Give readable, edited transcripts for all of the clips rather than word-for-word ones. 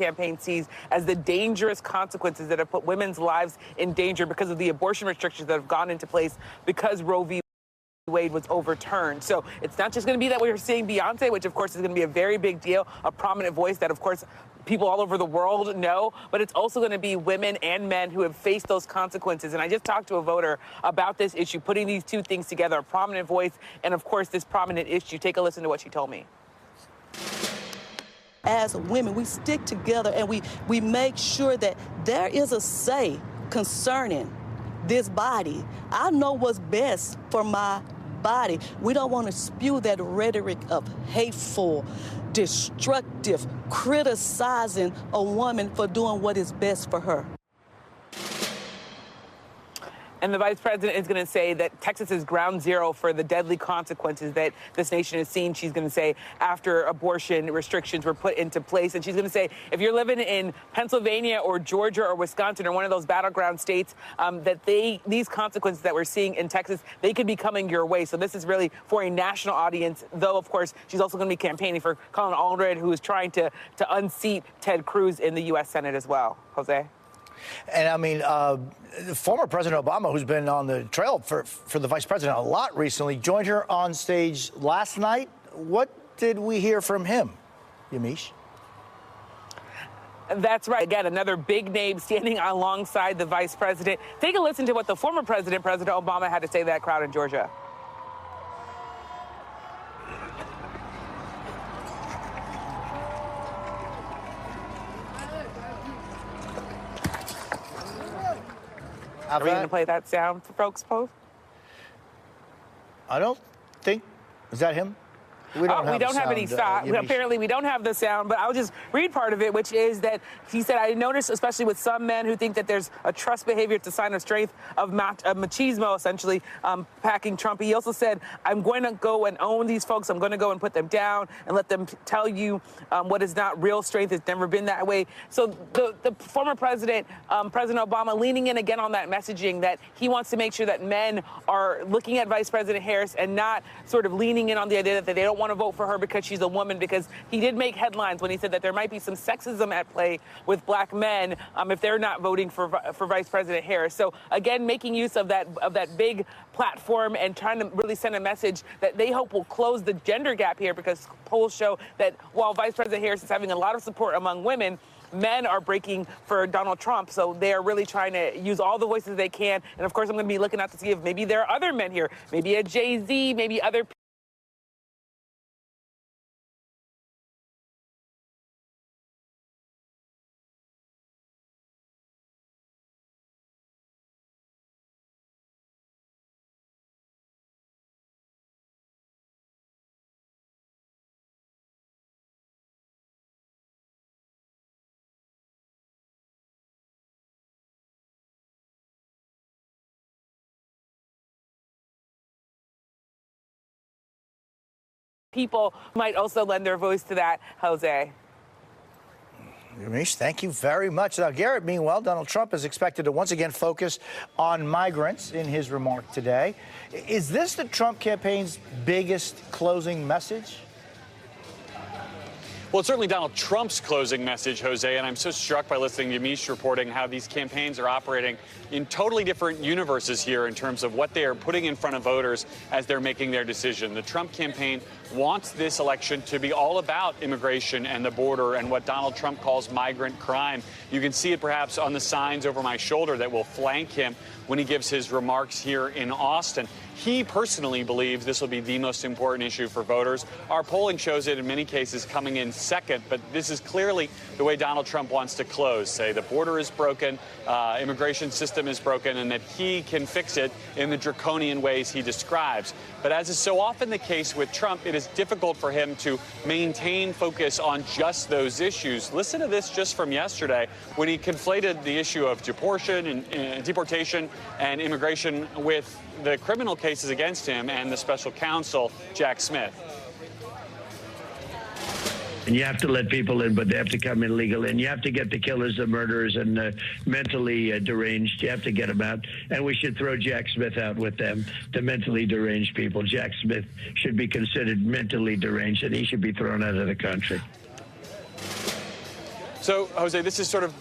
campaign sees as the dangerous consequences that have put women's lives in danger because of the abortion restrictions that have gone into place because Roe v. Wade was overturned. So it's not just going to be that we're seeing Beyonce, which of course is going to be a very big deal, a prominent voice that of course people all over the world know, but it's also going to be women and men who have faced those consequences. And I just talked to a voter about this issue, putting these two things together, a prominent voice and of course this prominent issue. Take a listen to what she told me. As women, we stick together and we make sure that there is a say concerning this body. I know what's best for my body. We don't want to spew that rhetoric of hateful, destructive, criticizing a woman for doing what is best for her. And the vice president is going to say that Texas is ground zero for the deadly consequences that this nation has seen. She's going to say after abortion restrictions were put into place. And she's going to say if you're living in Pennsylvania or Georgia or Wisconsin or one of those battleground states, that these consequences that we're seeing in Texas, they could be coming your way. So this is really for a national audience, though, of course, she's also going to be campaigning for Colin Allred, who is trying to unseat Ted Cruz in the U.S. Senate as well. Jose? And I mean, former President Obama, who's been on the trail for the vice president a lot recently, joined her on stage last night. What did we hear from him, Yamiche? That's right. Again, another big name standing alongside the vice president. Take a listen to what the former president, President Obama, had to say to that crowd in Georgia. Are we going to play that sound for folks, Post? I don't think. Is that him? We don't have any sound. Apparently, we don't have the sound, but I'll just read part of it, which is that he said, I noticed, especially with some men who think that there's a trust behavior, it's a sign of strength, of machismo, essentially, packing Trump. He also said, I'm going to go and own these folks. I'm going to go and put them down and let them tell you what is not real strength. It's never been that way. So the former president, President Obama, leaning in again on that messaging that he wants to make sure that men are looking at Vice President Harris and not sort of leaning in on the idea that they don't want to vote for her because she's a woman, because he did make headlines when he said that there might be some sexism at play with black men if they're not voting for Vice President Harris. So again, making use of that big platform and trying to really send a message that they hope will close the gender gap here, because polls show that while Vice President Harris is having a lot of support among women, men are breaking for Donald Trump. So they are really trying to use all the voices they can. And of course, I'm going to be looking out to see if maybe there are other men here, maybe a Jay-Z, maybe other people might also lend their voice to that, Jose. Yamiche, thank you very much. Now, Garrett, meanwhile, Donald Trump is expected to once again focus on migrants in his remark today. Is this the Trump campaign's biggest closing message? Well, it's certainly Donald Trump's closing message, Jose, and I'm so struck by listening to Yamiche reporting how these campaigns are operating in totally different universes here in terms of what they are putting in front of voters as they're making their decision. The Trump campaign wants this election to be all about immigration and the border and what Donald Trump calls migrant crime. You can see it perhaps on the signs over my shoulder that will flank him when he gives his remarks here in Austin. He personally believes this will be the most important issue for voters. Our polling shows it in many cases coming in second, but this is clearly the way Donald Trump wants to close. Say the border is broken, immigration system is broken, and that he can fix it in the draconian ways he describes. But as is so often the case with Trump, it is difficult for him to maintain focus on just those issues. Listen to this just from yesterday when he conflated the issue of deportation and immigration with the criminal cases against him and the special counsel, Jack Smith. And you have to let people in, but they have to come in legal. And you have to get the killers, the murderers, and the mentally deranged. You have to get them out. And we should throw Jack Smith out with them, the mentally deranged people. Jack Smith should be considered mentally deranged, and he should be thrown out of the country. So, Jose, this is sort of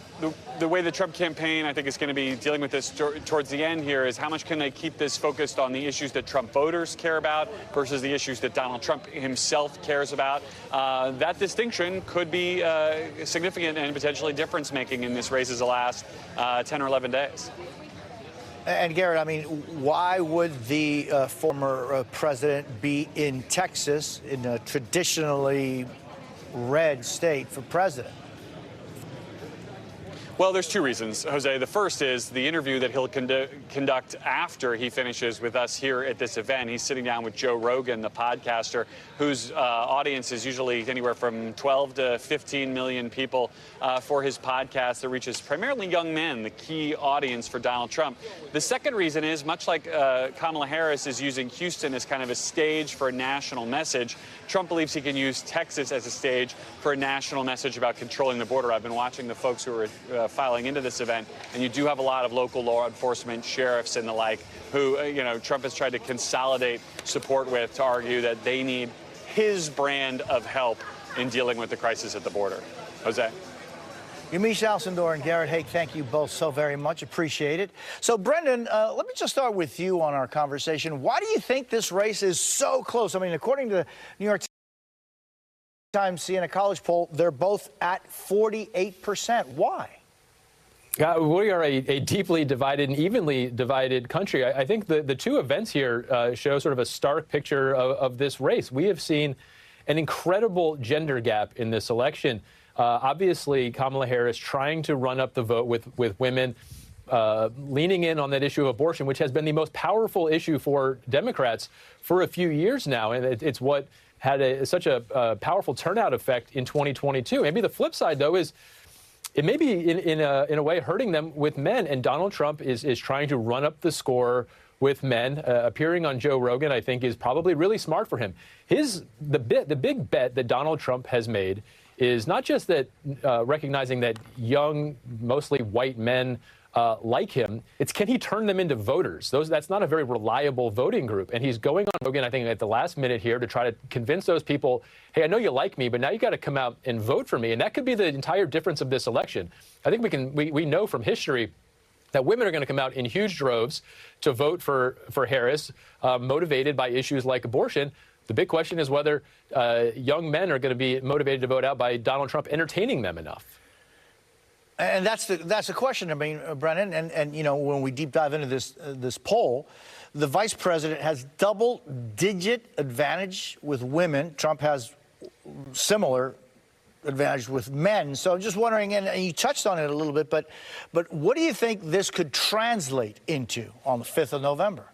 the way the Trump campaign, I think, is going to be dealing with this towards the end here is how much can they keep this focused on the issues that Trump voters care about versus the issues that Donald Trump himself cares about. That distinction could be significant and potentially difference-making in this race as the last 10 or 11 days. And Garrett, I mean, why would the former president be in Texas, in a traditionally red state, for president? Well, there's two reasons, Jose. The first is the interview that he'll conduct after he finishes with us here at this event. He's sitting down with Joe Rogan, the podcaster, whose audience is usually anywhere from 12 to 15 million people for his podcast that reaches primarily young men, the key audience for Donald Trump. The second reason is, much like Kamala Harris is using Houston as kind of a stage for a national message, Trump believes he can use Texas as a stage for a national message about controlling the border. I've been watching the folks who are filing into this event, and you do have a lot of local law enforcement, sheriffs and the like, who, Trump has tried to consolidate support with to argue that they need his brand of help in dealing with the crisis at the border. Jose? Yamiche Alcindor and Garrett Haake, thank you both so very much. Appreciate it. So, Brendan, let me just start with you on our conversation. Why do you think this race is so close? I mean, according to the New York Times Siena College poll, they're both at 48%. Why? We are a deeply divided and evenly divided country. I think the two events here show sort of a stark picture of this race. We have seen an incredible gender gap in this election. Obviously, Kamala Harris trying to run up the vote with women, leaning in on that issue of abortion, which has been the most powerful issue for Democrats for a few years now. And it's what had such a powerful turnout effect in 2022. Maybe the flip side, though, is it may be in a way hurting them with men. And Donald Trump is trying to run up the score with men. Appearing on Joe Rogan, I think, is probably really smart for him. The big bet that Donald Trump has made is not just that recognizing that young, mostly white men like him, it's can he turn them into voters? That's not a very reliable voting group. And he's going on Rogan, I think, at the last minute here to try to convince those people, hey, I know you like me, but now you got to come out and vote for me. And that could be the entire difference of this election. I think we know from history that women are going to come out in huge droves to vote for Harris, motivated by issues like abortion. The big question is whether young men are going to be motivated to vote out by Donald Trump entertaining them enough. And that's the question. I mean, Brennan, and when we deep dive into this poll, the vice president has double-digit advantage with women. Trump has similar advantage with men. So I'm just wondering, and you touched on it a little bit, but what do you think this could translate into on the 5th of November?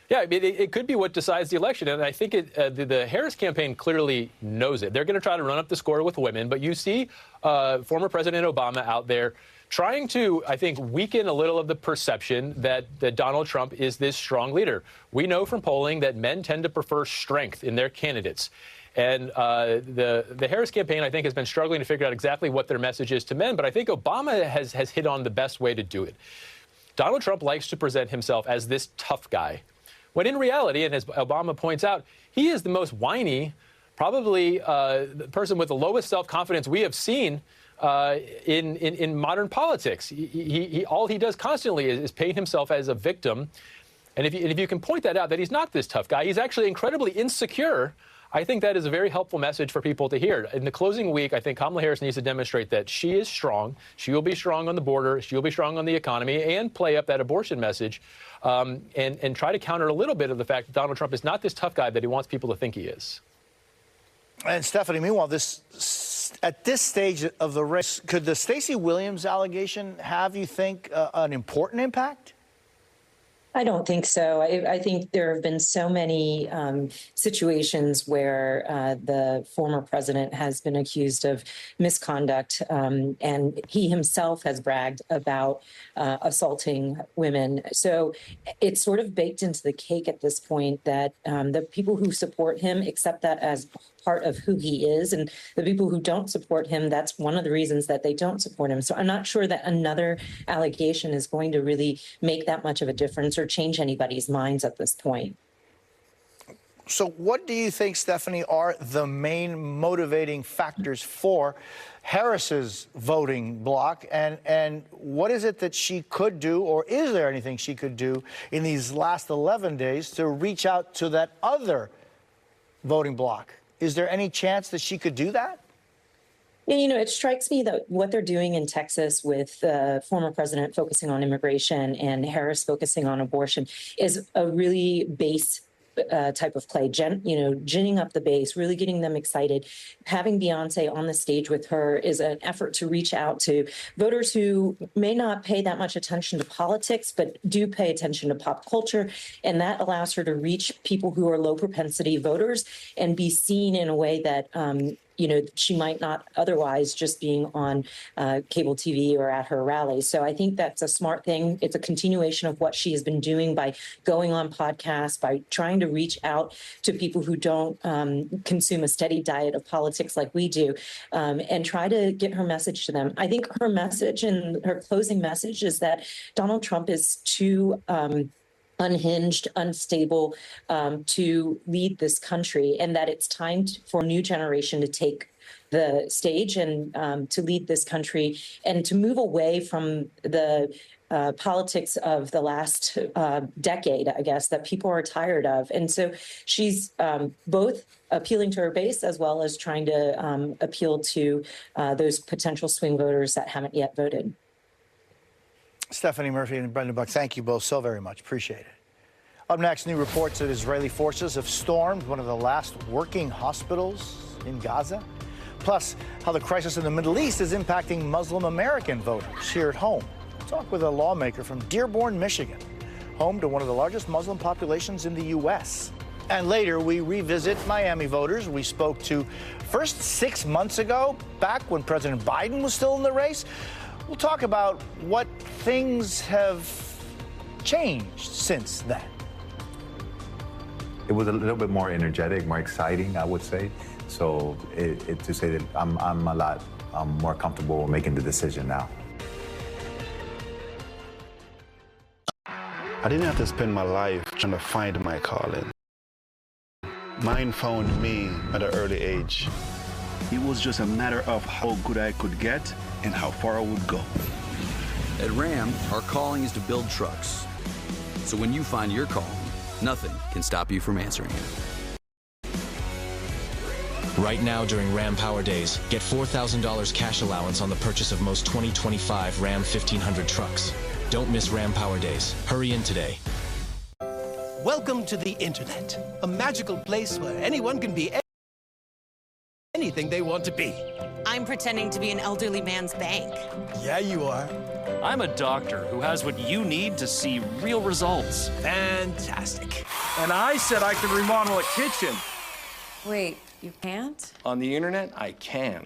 Yeah, I mean, it could be what decides the election, and I think the Harris campaign clearly knows it. They're going to try to run up the score with women, but you see former President Obama out there trying to, I think, weaken a little of the perception that Donald Trump is this strong leader. We know from polling that men tend to prefer strength in their candidates. And the Harris campaign, I think, has been struggling to figure out exactly what their message is to men, but I think Obama has hit on the best way to do it. Donald Trump likes to present himself as this tough guy, when in reality, and as Obama points out, he is the most whiny, probably the person with the lowest self-confidence we have seen in modern politics. All he does constantly is paint himself as a victim. And if you can point that out, that he's not this tough guy, he's actually incredibly insecure, I think that is a very helpful message for people to hear. In the closing week, I think Kamala Harris needs to demonstrate that she is strong. She will be strong on the border. She will be strong on the economy, and play up that abortion message and try to counter a little bit of the fact that Donald Trump is not this tough guy that he wants people to think he is. And Stephanie, meanwhile, at this stage of the race, could the Stacey Williams allegation have, you think, an important impact? I don't think so. I think there have been so many situations where the former president has been accused of misconduct, and he himself has bragged about assaulting women. So it's sort of baked into the cake at this point that the people who support him accept that as part of who he is, and the people who don't support him, that's one of the reasons that they don't support him. So I'm not sure that another allegation is going to really make that much of a difference or change anybody's minds at this point. So what do you think, Stephanie, are the main motivating factors for Harris's voting bloc, and what is it that she could do, or is there anything she could do in these last 11 days to reach out to that other voting bloc? Is there any chance that she could do that? Yeah, it strikes me that what they're doing in Texas with the former president focusing on immigration and Harris focusing on abortion is a really base type of play, ginning up the base, really getting them excited. Having Beyonce on the stage with her is an effort to reach out to voters who may not pay that much attention to politics, but do pay attention to pop culture. And that allows her to reach people who are low propensity voters and be seen in a way that, she might not otherwise just being on cable TV or at her rallies. So I think that's a smart thing. It's a continuation of what she has been doing by going on podcasts, by trying to reach out to people who don't consume a steady diet of politics like we do, and try to get her message to them. I think her message and her closing message is that Donald Trump is too unhinged, unstable to lead this country, and that it's time for a new generation to take the stage and to lead this country and to move away from the politics of the last decade, I guess, that people are tired of. And so she's both appealing to her base as well as trying to appeal to those potential swing voters that haven't yet voted. Stephanie Murphy and Brendan Buck, thank you both so very much. Appreciate it. Up next, new reports that Israeli forces have stormed one of the last working hospitals in Gaza. Plus, how the crisis in the Middle East is impacting Muslim American voters here at home. We'll talk with a lawmaker from Dearborn, Michigan, home to one of the largest Muslim populations in the U.S. And later, we revisit Miami voters we spoke to first 6 months ago, back when President Biden was still in the race. We'll talk about what things have changed since then. It was a little bit more energetic, more exciting, I would say. So to say that I'm a lot more comfortable making the decision now. I didn't have to spend my life trying to find my calling. Mine found me at an early age. It was just a matter of how good I could get and how far I would go. At Ram, our calling is to build trucks. So when you find your calling, nothing can stop you from answering it. Right now during Ram Power Days, get $4,000 cash allowance on the purchase of most 2025 Ram 1500 trucks. Don't miss Ram Power Days. Hurry in today. Welcome to the Internet, a magical place where anyone can be anything they want to be. I'm pretending to be an elderly man's bank. Yeah, you are. I'm a doctor who has what you need to see real results. Fantastic. And I said I could remodel a kitchen. Wait, you can't? On the internet, I can.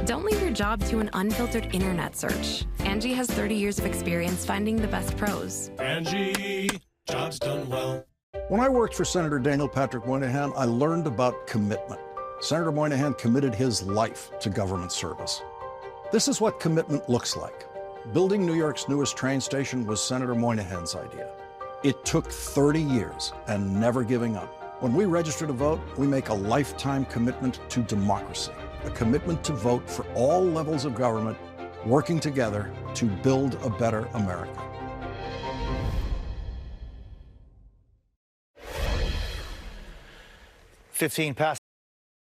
Don't leave your job to an unfiltered internet search. Angie has 30 years of experience finding the best pros. Angie, job's done well. When I worked for Senator Daniel Patrick Moynihan, I learned about commitment. Senator Moynihan committed his life to government service. This is what commitment looks like. Building New York's newest train station was Senator Moynihan's idea. It took 30 years and never giving up. When we register to vote, we make a lifetime commitment to democracy, a commitment to vote for all levels of government, working together to build a better America. Fifteen past